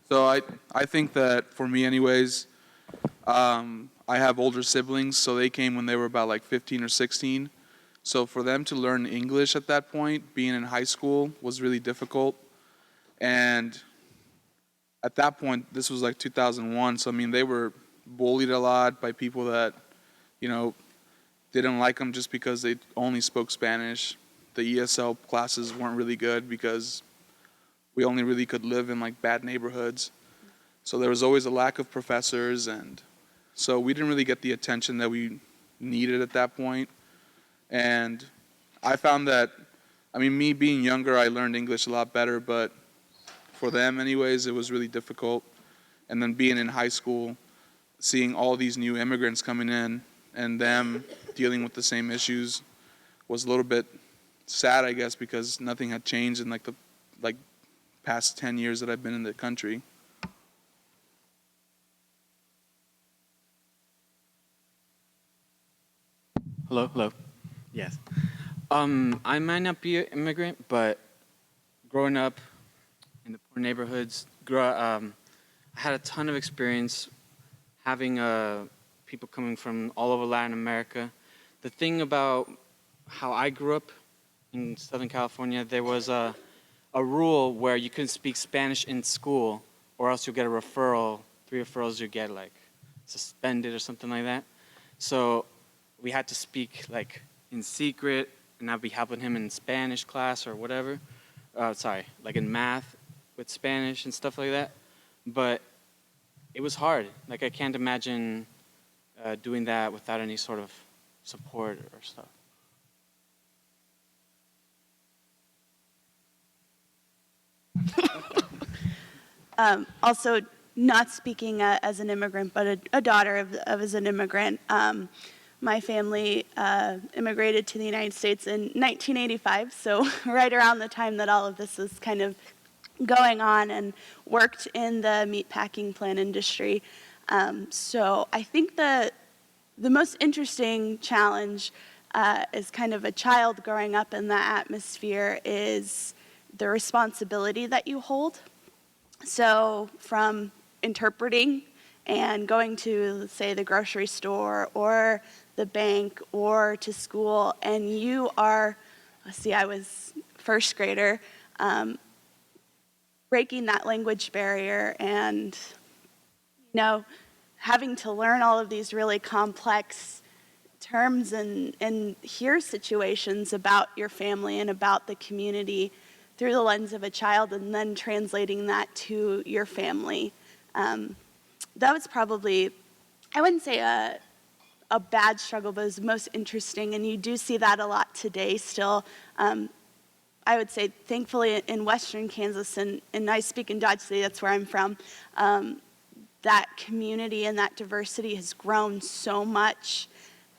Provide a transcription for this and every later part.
So I think that for me anyways, I have older siblings, so they came when they were about like 15 or 16. So for them to learn English at that point, being in high school, was really difficult. And at that point, this was like 2001, so I mean, they were bullied a lot by people that, you know, didn't like them just because they only spoke Spanish. The ESL classes weren't really good because we only really could live in like bad neighborhoods. So there was always a lack of professors, and so we didn't really get the attention that we needed at that point. And I found that, I mean, me being younger, I learned English a lot better, but for them anyways, it was really difficult. And then being in high school, seeing all these new immigrants coming in and them dealing with the same issues was a little bit sad, I guess, because nothing had changed in like the past 10 years that I've been in the country. Hello, hello. Yes. I might not be an immigrant, but growing up in the poor neighborhoods, I had a ton of experience having people coming from all over Latin America. The thing about how I grew up in Southern California, there was a rule where you couldn't speak Spanish in school, or else you'll get a referral. 3 referrals, you get like suspended or something like that. So we had to speak like in secret, and I'd be helping him in Spanish class or whatever. Like in math with Spanish and stuff like that. But it was hard. Like I can't imagine doing that without any sort of support or stuff. Also, not speaking as an immigrant, but a daughter of as an immigrant. My family immigrated to the United States in 1985, so right around the time that all of this was kind of going on, and worked in the meatpacking plant industry. So I think the most interesting challenge as kind of a child growing up in that atmosphere is the responsibility that you hold. So from interpreting and going to, say, the grocery store or the bank or to school, and you are, I was first grader, breaking that language barrier and, having to learn all of these really complex terms and hear situations about your family and about the community through the lens of a child, and then translating that to your family. That was probably, I wouldn't say a bad struggle, but it was most interesting, and you do see that a lot today still. I would say, thankfully, in western Kansas, and I speak in Dodge City, that's where I'm from, that community and that diversity has grown so much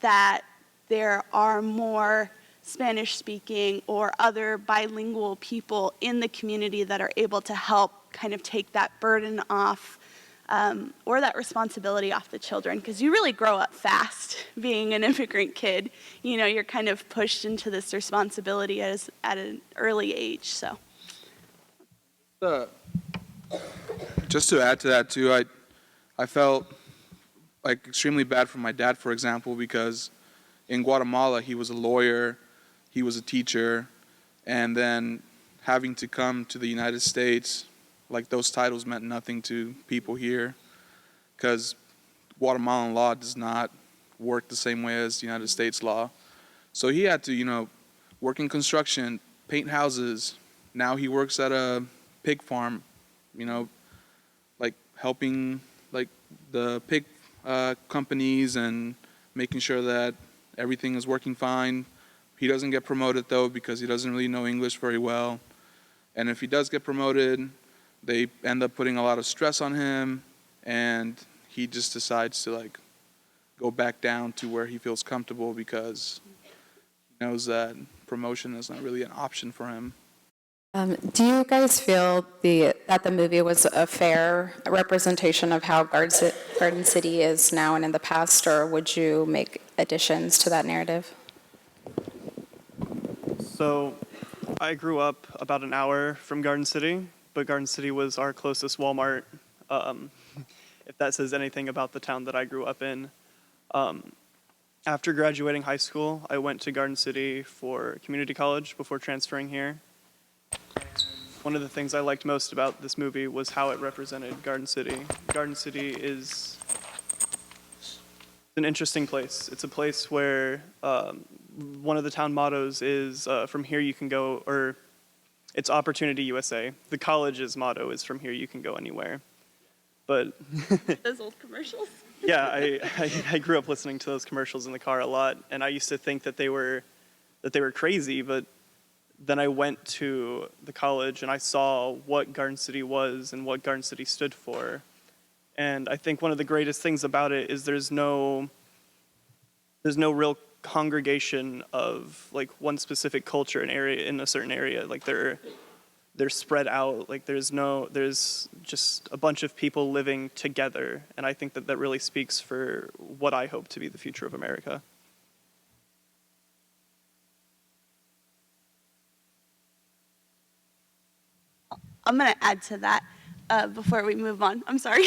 that there are more Spanish-speaking or other bilingual people in the community that are able to help kind of take that burden off or that responsibility off the children, because you really grow up fast being an immigrant kid. You're kind of pushed into this responsibility at an early age. So, Just to add to that too, I felt like extremely bad for my dad, for example, because in Guatemala he was a lawyer, he was a teacher, and then having to come to the United States, like those titles meant nothing to people here, because Guatemalan law does not work the same way as the United States law. So he had to, work in construction, paint houses. Now he works at a pig farm, like helping like the pig companies and making sure that everything is working fine. He doesn't get promoted though because he doesn't really know English very well. And if he does get promoted, they end up putting a lot of stress on him, and he just decides to like go back down to where he feels comfortable because he knows that promotion is not really an option for him. Do you guys feel that the movie was a fair representation of how Garden City is now and in the past, or would you make additions to that narrative? So I grew up about an hour from Garden City, but Garden City was our closest Walmart if that says anything about the town that I grew up in. After graduating high school, I went to Garden City for community college before transferring here. One of the things I liked most about this movie was how it represented Garden City. Garden City is an interesting place. It's a place where one of the town mottos is from here you can go, or it's Opportunity USA. The college's motto is from here you can go anywhere. But Those old commercials. yeah, I grew up listening to those commercials in the car a lot, and I used to think that they were crazy, but then I went to the college and I saw what Garden City was and what Garden City stood for. And I think one of the greatest things about it is there's no real congregation of like one specific culture and area in a certain area. Like they're spread out. Like there's just a bunch of people living together. And I think that really speaks for what I hope to be the future of America. I'm going to add to that before we move on. I'm sorry.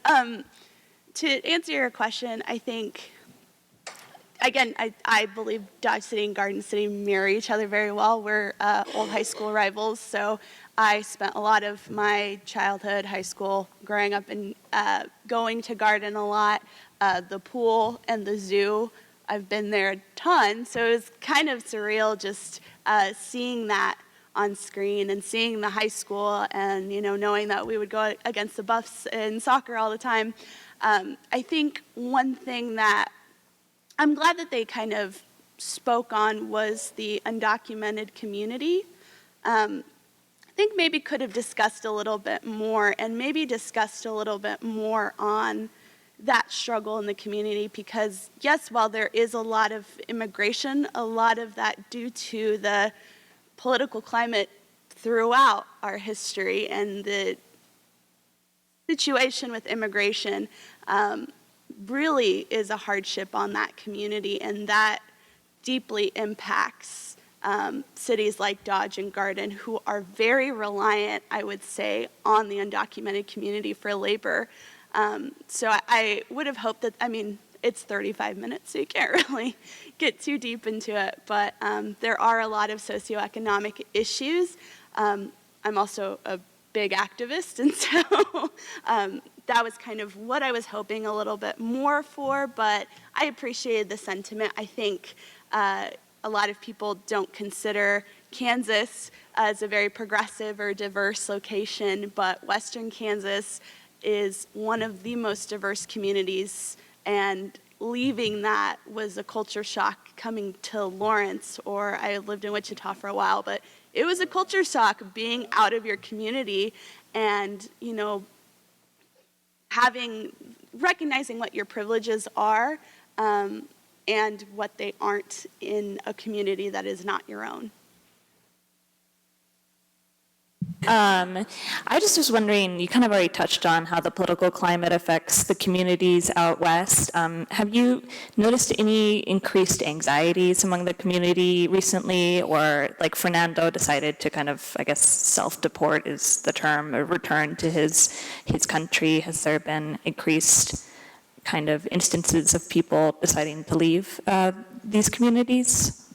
To answer your question, I think, again, I believe Dodge City and Garden City mirror each other very well. We're old high school rivals, so I spent a lot of my childhood, high school, growing up and going to Garden a lot. The pool and the zoo, I've been there a ton, so it was kind of surreal just seeing that on screen and seeing the high school and, you know, knowing that we would go against the Buffs in soccer all the time. I think one thing that I'm glad that they kind of spoke on was the undocumented community. I think maybe could have discussed a little bit more and maybe discussed a little bit more on that struggle in the community because, yes, while there is a lot of immigration, a lot of that due to the political climate throughout our history and the situation with immigration really is a hardship on that community, and that deeply impacts cities like Dodge and Garden, who are very reliant, I would say, on the undocumented community for labor. So I would have hoped that, I mean, it's 35 minutes, so you can't really get too deep into it, but there are a lot of socioeconomic issues. I'm also a big activist, and so that was kind of what I was hoping a little bit more for, but I appreciated the sentiment. I think a lot of people don't consider Kansas as a very progressive or diverse location, but Western Kansas is one of the most diverse communities, and leaving that was a culture shock coming to Lawrence, or I lived in Wichita for a while, but it was a culture shock being out of your community and, you know, recognizing what your privileges are and what they aren't in a community that is not your own. I just was wondering, you kind of already touched on how the political climate affects the communities out west. Have you noticed any increased anxieties among the community recently, or like Fernando decided to kind of, I guess, self-deport is the term, or return to his country? Has there been increased kind of instances of people deciding to leave these communities?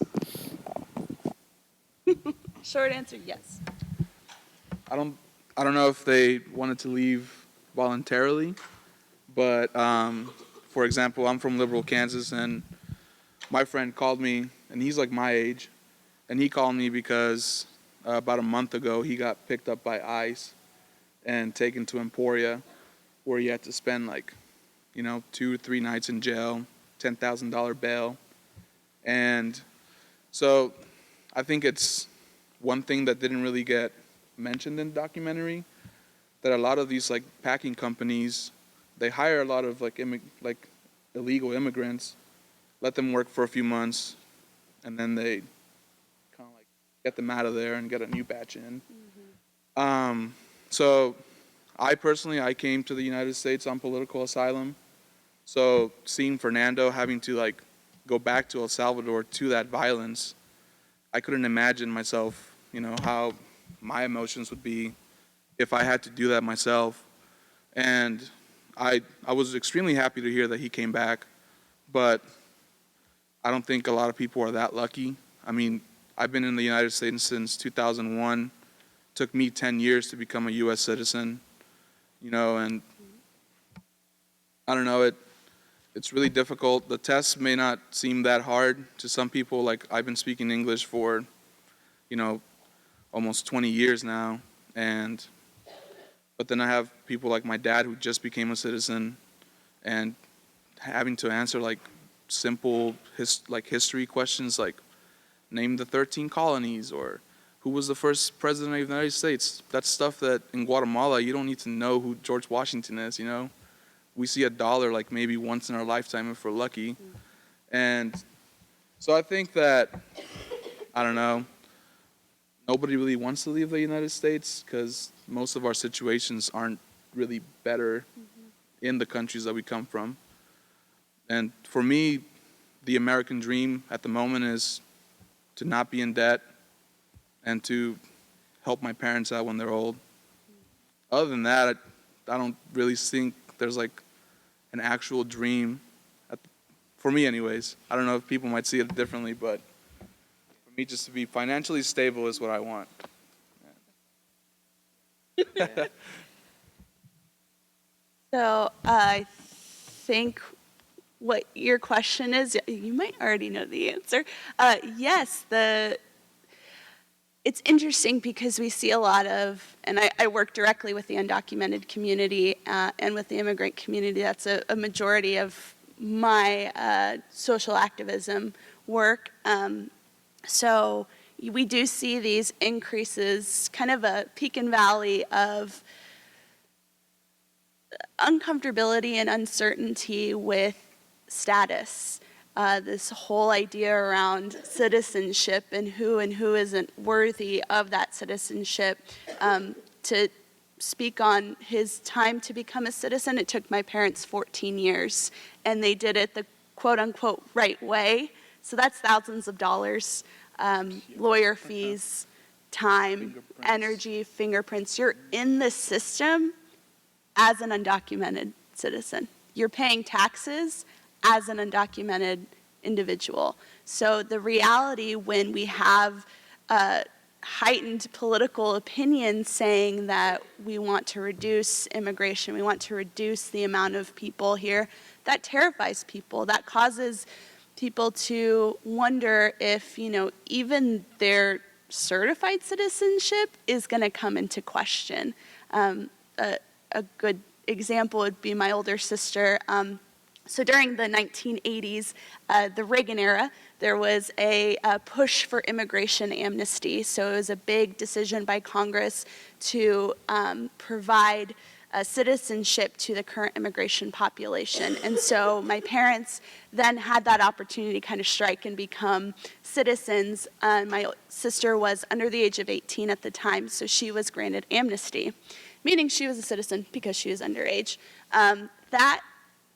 Short answer, yes. I don't know if they wanted to leave voluntarily, but for example, I'm from Liberal, Kansas, and my friend called me, and he's like my age, and he called me because about a month ago he got picked up by ICE and taken to Emporia, where he had to spend 2 or 3 nights in jail, $10,000 bail, and so I think it's one thing that didn't really get mentioned in the documentary, that a lot of these packing companies, they hire a lot of illegal immigrants, let them work for a few months, and then they kind of get them out of there and get a new batch in. Mm-hmm. So I came to the United States on political asylum. So seeing Fernando having to go back to El Salvador to that violence, I couldn't imagine myself, how my emotions would be if I had to do that myself. And I was extremely happy to hear that he came back, but I don't think a lot of people are that lucky. I mean, I've been in the United States since 2001. Took me 10 years to become a U.S. citizen, and I don't know, it's really difficult. The tests may not seem that hard to some people. Like, I've been speaking English for, almost 20 years now, but then I have people like my dad who just became a citizen and having to answer like simple history questions like name the 13 colonies or who was the first president of the United States. That's stuff that in Guatemala you don't need to know who George Washington is, We see a dollar like maybe once in our lifetime if we're lucky. And so I think that, I don't know, nobody really wants to leave the United States because most of our situations aren't really better in the countries that we come from. And for me, the American dream at the moment is to not be in debt and to help my parents out when they're old. Other than that, I don't really think there's like an actual dream, for me anyways. I don't know if people might see it differently, but for me, just to be financially stable is what I want. So I think what your question is, you might already know the answer. Yes, it's interesting because we see a lot of, and I work directly with the undocumented community and with the immigrant community. That's a majority of my social activism work. So we do see these increases, kind of a peak and valley of uncomfortability and uncertainty with status. This whole idea around citizenship and who isn't worthy of that citizenship. To speak on his time to become a citizen, it took my parents 14 years, and they did it the quote-unquote right way. So that's thousands of dollars, lawyer fees, time, energy, fingerprints. You're in the system as an undocumented citizen. You're paying taxes as an undocumented individual. So the reality when we have heightened political opinion saying that we want to reduce immigration, we want to reduce the amount of people here, that terrifies people. That causes people to wonder if, even their certified citizenship is going to come into question. A good example would be my older sister. So during the 1980s, the Reagan era, there was a push for immigration amnesty. So it was a big decision by Congress to provide citizenship to the current immigration population. And so my parents then had that opportunity to kind of strike and become citizens. My sister was under the age of 18 at the time, so she was granted amnesty, meaning she was a citizen because she was underage. That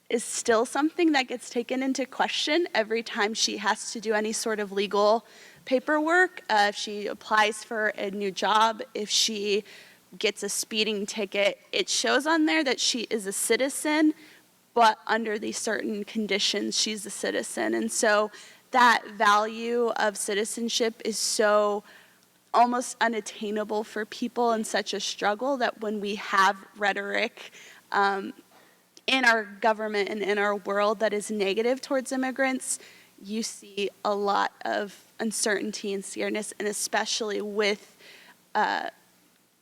is still something that gets taken into question every time she has to do any sort of legal paperwork. If she applies for a new job, if she gets a speeding ticket, it shows on there that she is a citizen, but under these certain conditions, she's a citizen. And so that value of citizenship is so almost unattainable for people in such a struggle that when we have rhetoric in our government and in our world that is negative towards immigrants, you see a lot of uncertainty and scaredness, and especially with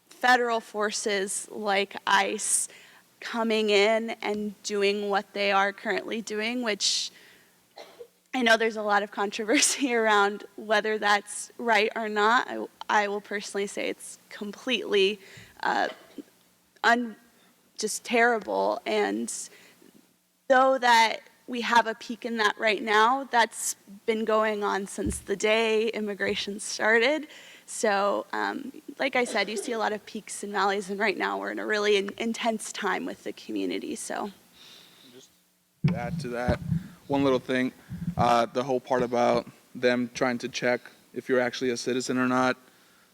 federal forces like ICE coming in and doing what they are currently doing, which I know there's a lot of controversy around whether that's right or not. I will personally say it's completely just terrible. And though that we have a peak in that right now, that's been going on since the day immigration started. So, like I said, you see a lot of peaks and valleys, and right now we're in a really intense time with the community. So, Just to add to that, one little thing, the whole part about them trying to check if you're actually a citizen or not.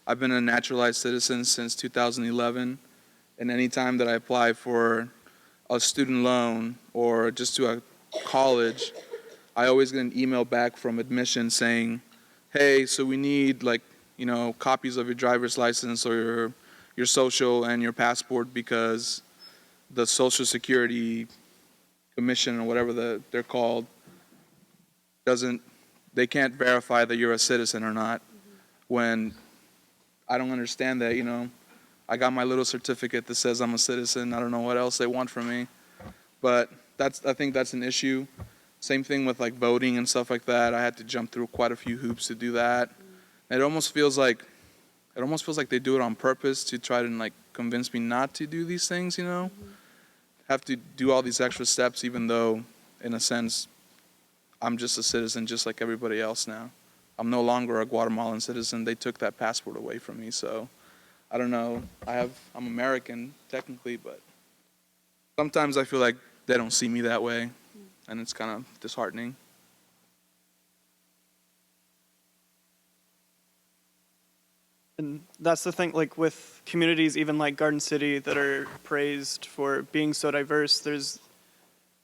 I've been a naturalized citizen since 2011, And anytime that I apply for a student loan or just to a college, I always get an email back from admissions saying, hey, so we need copies of your driver's license or your social and your passport because the Social Security Commission or whatever they're called they can't verify that you're a citizen or not. When I don't understand that, I got my little certificate that says I'm a citizen. I don't know what else they want from me. But I think that's an issue. Same thing with like voting and stuff like that. I had to jump through quite a few hoops to do that. It almost feels like they do it on purpose to try to like convince me not to do these things, Have to do all these extra steps even though in a sense I'm just a citizen just like everybody else now. I'm no longer a Guatemalan citizen. They took that passport away from me, so I don't know. I'm American technically, but sometimes I feel like they don't see me that way, and it's kind of disheartening. And that's the thing, like with communities, even like Garden City, that are praised for being so diverse,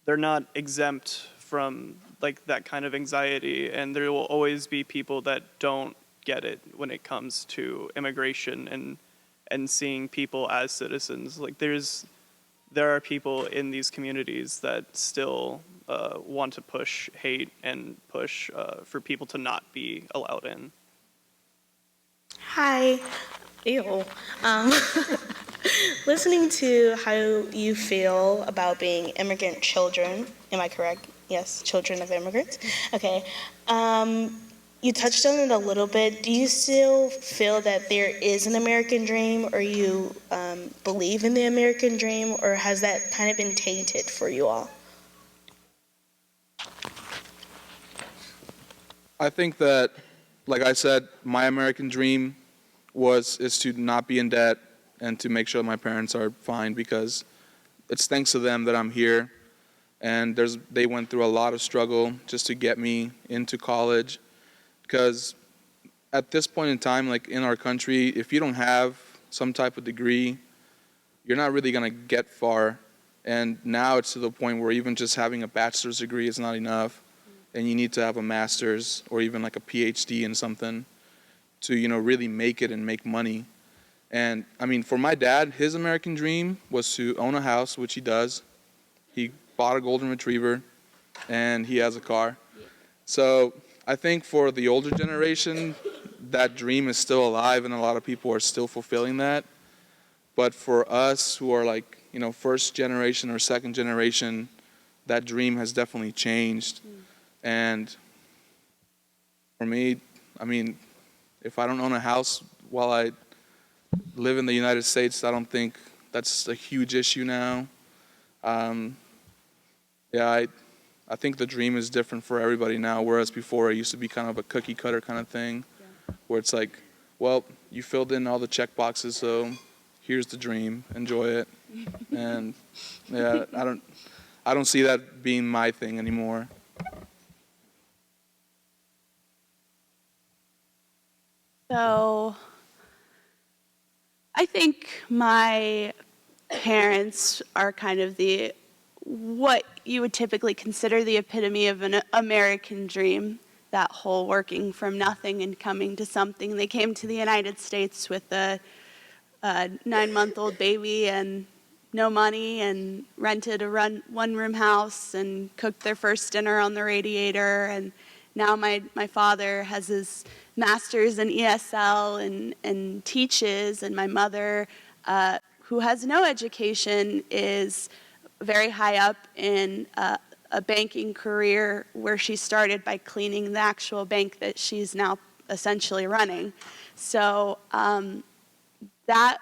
they're not exempt from like that kind of anxiety, and there will always be people that don't get it when it comes to immigration and seeing people as citizens. Like there are people in these communities that still want to push hate and push for people to not be allowed in. Hi. Ew. Listening to how you feel about being immigrant children, am I correct? Yes, children of immigrants. Okay. You touched on it a little bit. Do you still feel that there is an American dream, or you believe in the American dream, or has that kind of been tainted for you all? I think that, like I said, my American dream is to not be in debt and to make sure my parents are fine, because it's thanks to them that I'm here. And they went through a lot of struggle just to get me into college, because at this point in time, like in our country, if you don't have some type of degree, you're not really going to get far. And now it's to the point where even just having a bachelor's degree is not enough, and you need to have a master's or even like a PhD in something to really make it and make money. And I mean, for my dad, his American dream was to own a house, which he does. He bought a golden retriever, and he has a car. So I think for the older generation, that dream is still alive, and a lot of people are still fulfilling that. But for us who are like, first generation or second generation, that dream has definitely changed. And for me, I mean, if I don't own a house while I live in the United States, I don't think that's a huge issue now. I think the dream is different for everybody now, whereas before it used to be kind of a cookie cutter kind of thing, where it's like, well, you filled in all the check boxes, so here's the dream, enjoy it. And yeah, I don't see that being my thing anymore. So I think my parents are kind of what you would typically consider the epitome of an American dream, that whole working from nothing and coming to something. They came to the United States with a 9-month-old baby and no money, and rented a one-room house and cooked their first dinner on the radiator. And now my father has his master's in ESL and teaches, and my mother, who has no education, is very high up in a banking career where she started by cleaning the actual bank that she's now essentially running. So that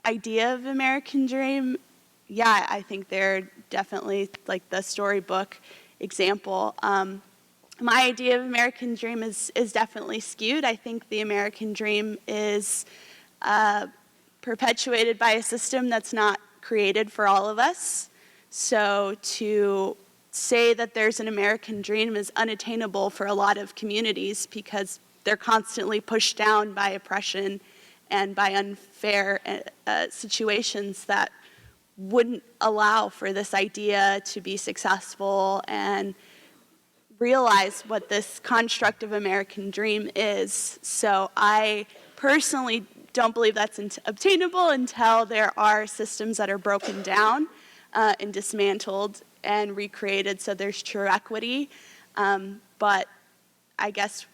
idea of American dream, yeah, I think they're definitely like the storybook example. My idea of American dream is definitely skewed. I think the American dream is perpetuated by a system that's not created for all of us. So to say that there's an American dream is unattainable for a lot of communities because they're constantly pushed down by oppression and by unfair situations that wouldn't allow for this idea to be successful and realize what this construct of American dream is. So I personally don't believe that's obtainable until there are systems that are broken down and dismantled and recreated so there's true equity. But I guess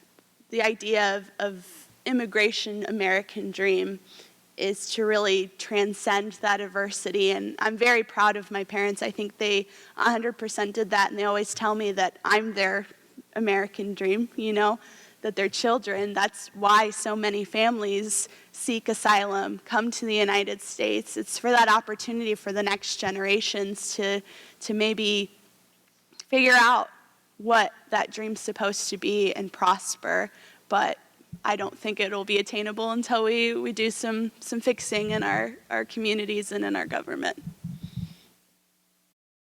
the idea of immigration American dream is to really transcend that adversity. And I'm very proud of my parents. I think they 100% did that, and they always tell me that I'm their American dream, you know, that they're children. That's why so many families seek asylum, come to the United States. It's for that opportunity for the next generations to maybe figure out what that dream's supposed to be and prosper. But I don't think it'll be attainable until we do some fixing in our communities and in our government.